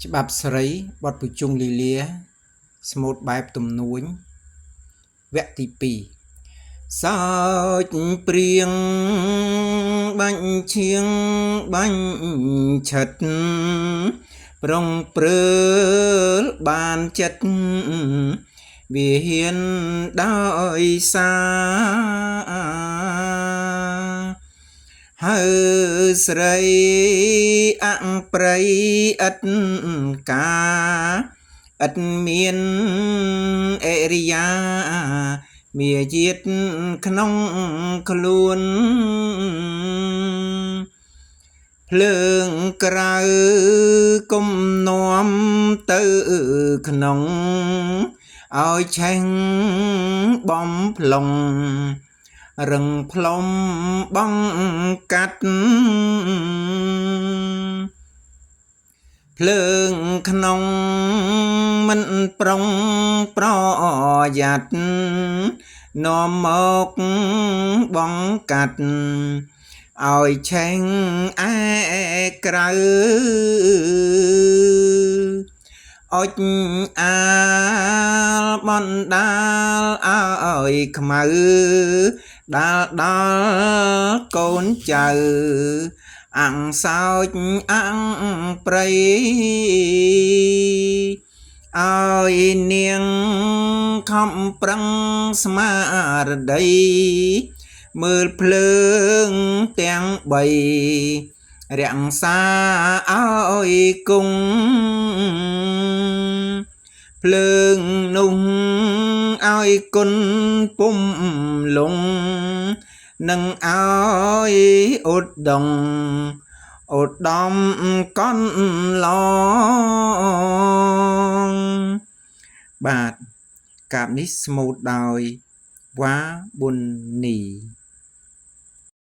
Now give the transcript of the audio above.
ច្បាប់សេរីបទប្រជុំលីលាស្មូតបែបទំនួញវគ្គទី2សោចព្រៀងបាញ់ឈៀងបាញ់ឆិតប្រុងព្រើលបានចិត្តវាហ៊ានដោយសារហើស្រីអប្រៃឥតកាឥតមានអរិយាមាជាតិក្នុងខ្លួនភ្លើងក្រៅគុំនាំទៅក្នុងឲ្យឆេះបំផ្លុងរឹងផ្លុំបងកាត់ភ្លើងក្នុងមិនប្រុងប្រយ័ត្ននាំមកបងកាត់ឲ្យឆេះឯក្រៅអុចអាលបណ្ដាលឲ្យខ្មៅដាល់ដល់កូនចៅអាំងសោចអាំងព្រៃឲ្យនាងខំប្រឹងស្មារតីមើលភ្លើងទាំង3រក្សាឲ្យគង់ភ្លើងនោះឲ្យគុណពុំលងនឹងឲ្យឧត្តមឧត្តមកន់ឡងបាទកាបនេះស្មូតដោយវ៉ាប៊ុននី